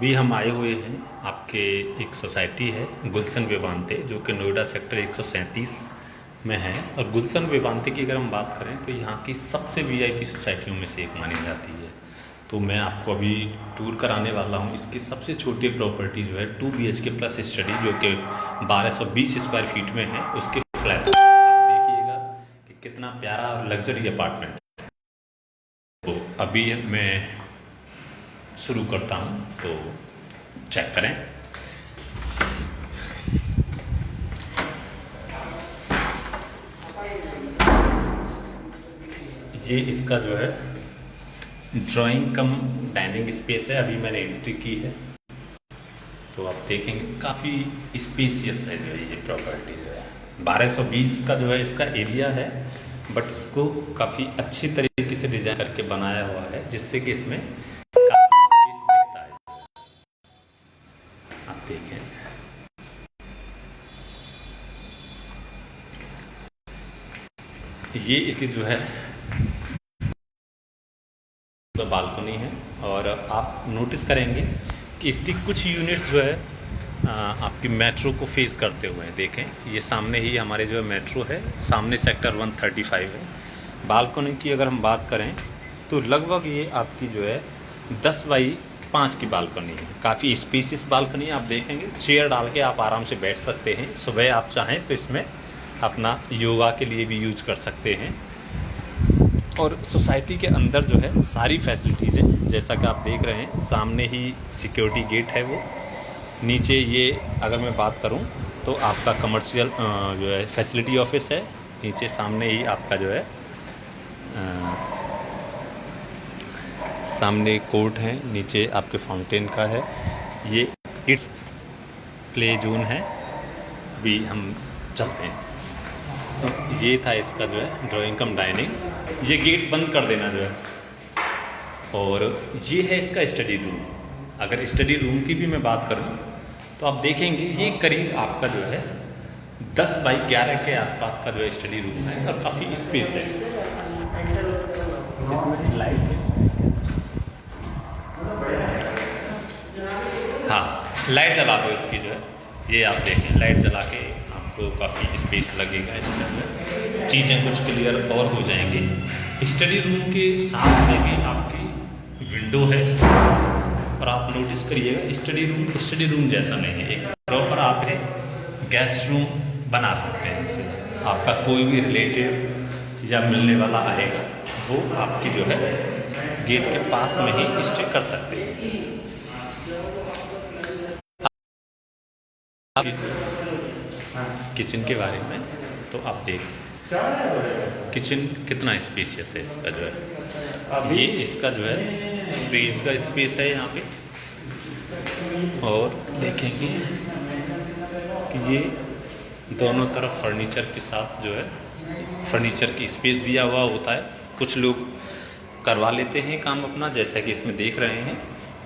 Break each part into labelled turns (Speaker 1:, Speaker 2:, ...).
Speaker 1: अभी हम आए हुए हैं आपके एक सोसाइटी है गुलशन विवांते, जो कि नोएडा सेक्टर 137 में है। और गुलशन विवांते की अगर हम बात करें तो यहाँ की सबसे वीआईपी सोसाइटियों में से एक मानी जाती है। तो मैं आपको अभी टूर कराने वाला हूँ इसकी सबसे छोटी प्रॉपर्टी जो है 2 BHK प्लस स्टडी, जो कि 1220 स्क्वायर फीट में है, उसके फ्लैट। आप देखिएगा कि कितना प्यारा और लग्जरी अपार्टमेंट। तो अभी मैं शुरू करता हूँ, तो चेक करें। ये इसका जो है ड्राइंग कम डाइनिंग स्पेस है। अभी मैंने एंट्री की है तो आप देखेंगे काफ़ी स्पेसियस है जो ये प्रॉपर्टी जो है। 1220 का जो है इसका एरिया है, बट इसको काफ़ी अच्छी तरीके से डिजाइन करके बनाया हुआ है, जिससे कि इसमें काफ़ी स्पेस दिखता है। आप देखें, ये इसकी जो है बालकनी है। और आप नोटिस करेंगे कि इसकी कुछ यूनिट्स जो है आपकी मेट्रो को फेस करते हुए हैं। देखें, ये सामने ही हमारे जो है मेट्रो है, सामने सेक्टर 135 है। बालकनी की अगर हम बात करें तो लगभग ये आपकी जो है 10 बाई 5 की बालकनी है। काफ़ी स्पेसियस बालकनी आप देखेंगे। चेयर डाल के आप आराम से बैठ सकते हैं। सुबह आप चाहें तो इसमें अपना योगा के लिए भी यूज कर सकते हैं। और सोसाइटी के अंदर जो है सारी फैसिलिटीज़ हैं, जैसा कि आप देख रहे हैं। सामने ही सिक्योरिटी गेट है वो। नीचे ये अगर मैं बात करूं तो आपका कमर्शियल जो है फैसिलिटी ऑफिस है। नीचे सामने ही आपका जो है सामने कोर्ट है, नीचे आपके फाउंटेन का है। ये किड्स प्ले जोन है। अभी हम चलते हैं। तो ये था इसका जो है ड्राइंग कम डाइनिंग। ये गेट बंद कर देना जो है। और ये है इसका स्टडी रूम। अगर स्टडी रूम की भी मैं बात करूं तो आप देखेंगे ये करीब आपका जो है 10 बाई 11 के आसपास का जो है स्टडी रूम है, और काफ़ी स्पेस है। इसमें लाइट, हाँ लाइट जला दो इसकी जो है। ये आप देखें, लाइट जला के आपको काफ़ी स्पेस लगेगा। इसके अंदर चीज़ें कुछ क्लियर और हो जाएंगी। स्टडी रूम के साथ में भी आपकी विंडो है। और आप नोटिस करिएगा स्टडी रूम जैसा नहीं है, एक प्रॉपर आप गेस्ट रूम बना सकते हैं। इसे आपका कोई भी रिलेटिव या मिलने वाला आएगा, वो आपकी जो है गेट के पास में ही स्टे कर सकते हैं। किचन के बारे में तो आप देख, किचन कितना स्पेशियस है इसका जो है। ये इसका जो है फ्रीज का स्पेस है यहाँ पे। और देखेंगे कि ये दोनों तरफ फर्नीचर के साथ जो है फर्नीचर की स्पेस दिया हुआ होता है। कुछ लोग करवा लेते हैं काम अपना, जैसा कि इसमें देख रहे हैं।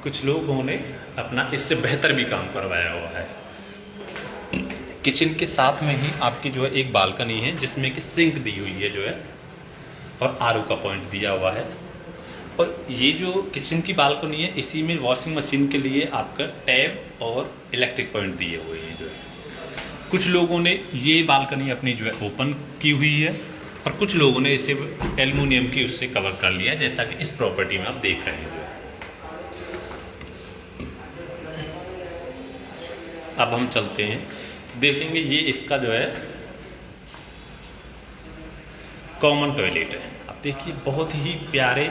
Speaker 1: कुछ लोगों ने अपना इससे बेहतर भी काम करवाया हुआ है। किचन के साथ में ही आपकी जो है एक बालकनी है, जिसमें कि सिंक दी हुई है जो है, और आरओ का पॉइंट दिया हुआ है। और ये जो किचन की बालकनी है, इसी में वॉशिंग मशीन के लिए आपका टैब और इलेक्ट्रिक पॉइंट दिए हुए हैं जो है। कुछ लोगों ने ये बालकनी अपनी जो है ओपन की हुई है, और कुछ लोगों ने इसे एल्युमिनियम की उससे कवर कर लिया, जैसा कि इस प्रॉपर्टी में आप देख रहे हैं। अब हम चलते हैं तो देखेंगे ये इसका जो है कॉमन टॉयलेट है। आप देखिए, बहुत ही प्यारे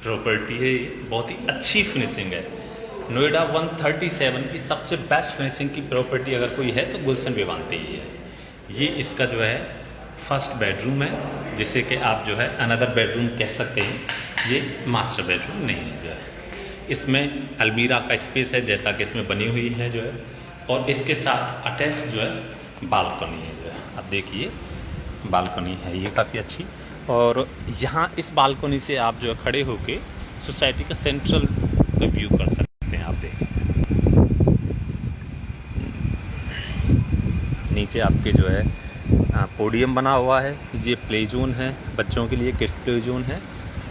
Speaker 1: प्रॉपर्टी है, बहुत ही अच्छी फिनिशिंग है। नोएडा 137 की सबसे बेस्ट फिनिशिंग की प्रॉपर्टी अगर कोई है तो गुलशन विवांते ही है। ये इसका जो है फर्स्ट बेडरूम है, जिसे कि आप जो है अनदर बेडरूम कह सकते हैं। ये मास्टर बेडरूम नहीं है जो है। इसमें अलमीरा का स्पेस है, जैसा कि इसमें बनी हुई है जो है। और इसके साथ अटैच जो है बालकनी है जो है। आप देखिए, बालकनी है ये काफ़ी अच्छी। और यहाँ इस बालकनी से आप जो है खड़े होके सोसाइटी का सेंट्रल व्यू कर सकते हैं। आप देखें, नीचे आपके जो है पोडियम बना हुआ है। ये प्ले जोन है, बच्चों के लिए किड्स प्ले जोन है।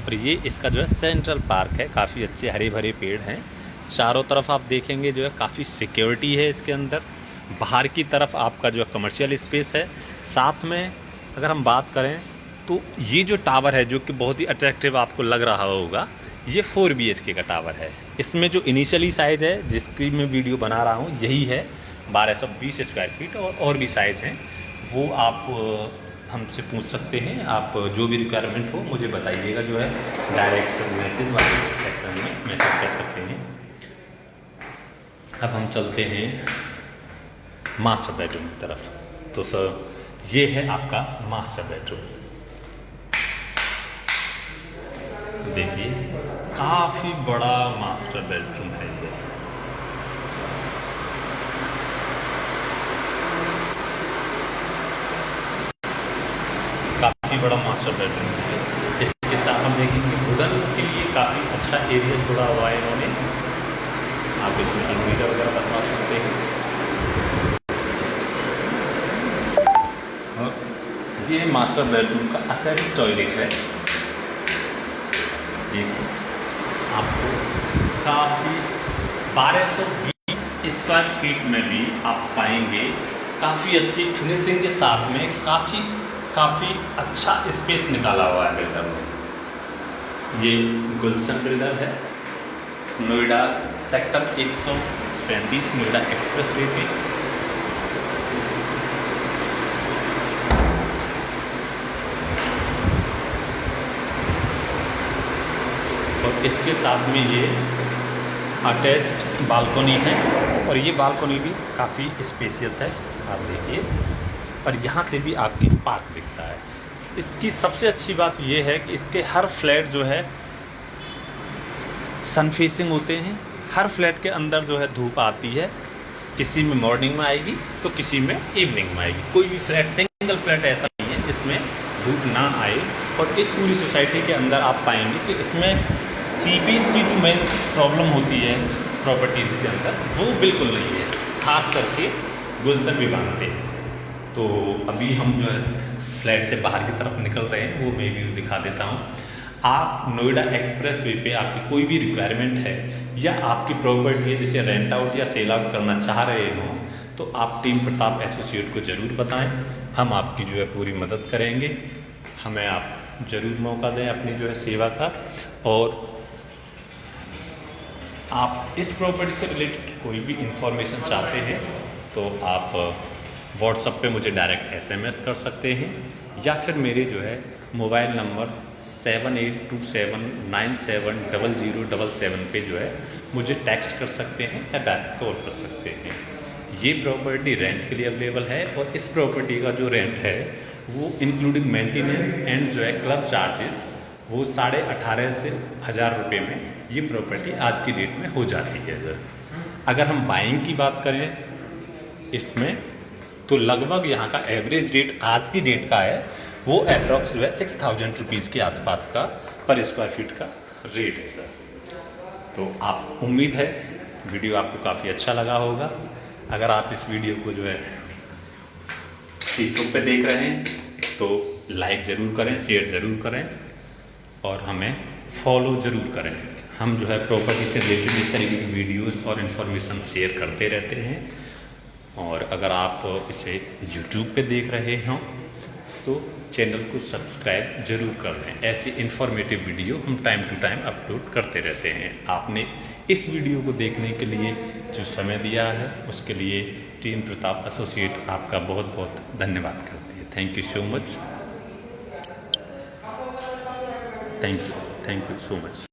Speaker 1: और ये इसका जो है सेंट्रल पार्क है। काफ़ी अच्छे हरे भरे पेड़ हैं, चारों तरफ आप देखेंगे जो है काफ़ी सिक्योरिटी है इसके अंदर। बाहर की तरफ आपका जो है कमर्शियल स्पेस है। साथ में अगर हम बात करें तो ये जो टावर है जो कि बहुत ही अट्रैक्टिव आपको लग रहा होगा, ये 4 BHK का टावर है। इसमें जो इनिशियली साइज़ है जिसकी मैं वीडियो बना रहा हूँ यही है 1220 स्क्वायर फीट, और भी साइज़ हैं वो आप हमसे पूछ सकते हैं। आप जो भी रिक्वायरमेंट हो मुझे बताइएगा, जो है डायरेक्ट मैसेज वाले सेक्शन में मैसेज कर सकते हैं। अब हम चलते हैं मास्टर बेडरूम की तरफ। तो सर ये है आपका मास्टर बेडरूम। देखिए काफ़ी बड़ा मास्टर बेडरूम है ये। काफ़ी बड़ा मास्टर बेडरूम है। इसके साथ हम देखेंगे वुडन के लिए काफ़ी अच्छा एरिया छोड़ा हुआ है इन्होंने। आप इसमें अलमीरा वगैरह बनवा सकते हैं। और ये मास्टर बेडरूम का अटैच टॉयलेट है। देखिए आपको काफ़ी 1220 स्क्वायर फीट में भी आप पाएंगे काफ़ी अच्छी फिनिशिंग के साथ में काफ़ी अच्छा स्पेस निकाला हुआ है बिल्डर में। ये गुलशन बिल्डर है, Noida sector 137 Noida express way पे। और इसके साथ में ये अटैच्ड बालकोनी है, और ये बालकोनी भी काफ़ी स्पेशियस है। आप देखिए, और यहाँ से भी आपकी पार्क दिखता है। इसकी सबसे अच्छी बात ये है कि इसके हर फ्लैट जो है सन फेसिंग होते हैं। हर फ्लैट के अंदर जो है धूप आती है, किसी में मॉर्निंग में आएगी तो किसी में इवनिंग में आएगी। कोई भी फ्लैट, सिंगल फ्लैट ऐसा नहीं है जिसमें धूप ना आए। और इस पूरी सोसाइटी के अंदर आप पाएंगे कि इसमें सीपेज की जो मेन प्रॉब्लम होती है प्रॉपर्टीज़ के अंदर, वो बिल्कुल नहीं है। खास करके गुलशन भी मानते हैं। तो अभी हम जो है फ्लैट से बाहर की तरफ निकल रहे हैं, वो मैं भी दिखा देता हूँ। आप नोएडा एक्सप्रेस वे पे आपकी कोई भी रिक्वायरमेंट है या आपकी प्रॉपर्टी है जिसे रेंट आउट या सेल आउट करना चाह रहे हो, तो आप टीम प्रताप एसोसिएट को ज़रूर बताएं। हम आपकी जो है पूरी मदद करेंगे। हमें आप ज़रूर मौका दें अपनी जो है सेवा का। और आप इस प्रॉपर्टी से रिलेटेड कोई भी इंफॉर्मेशन चाहते हैं तो आप व्हाट्सएप पे मुझे डायरेक्ट SMS कर सकते हैं, या फिर मेरे जो है मोबाइल नंबर 7827970077 पे जो है मुझे टेक्स्ट कर सकते हैं या डायरेक्ट कॉल कर सकते हैं। ये प्रॉपर्टी रेंट के लिए अवेलेबल है, और इस प्रॉपर्टी का जो रेंट है वो इंक्लूडिंग मेंटेनेंस एंड जो है क्लब चार्जेस वो 1850 से 1000 रुपये में ये प्रॉपर्टी आज की डेट में हो जाती है। अगर हम बाइंग की बात करें इसमें, तो लगभग यहाँ का एवरेज रेट आज की डेट का है वो अप्रॉक्स जो है 6000 रुपीज़ के आसपास का पर स्क्वायर फीट का रेट है सर। तो आप, उम्मीद है वीडियो आपको काफ़ी अच्छा लगा होगा। अगर आप इस वीडियो को जो है फेसबुक पे देख रहे हैं तो लाइक ज़रूर करें, शेयर ज़रूर करें, और हमें फॉलो ज़रूर करें। हम जो है प्रॉपर्टी से रिलेटेड इस तरह की वीडियोज़ और इन्फॉर्मेशन शेयर करते रहते हैं। और अगर आप इसे YouTube पे देख रहे हों तो चैनल को सब्सक्राइब जरूर कर दें। ऐसी इन्फॉर्मेटिव वीडियो हम टाइम टू टाइम अपलोड करते रहते हैं। आपने इस वीडियो को देखने के लिए जो समय दिया है उसके लिए टीम प्रताप एसोसिएट आपका बहुत बहुत धन्यवाद करती है। Thank you so much. Thank you so much.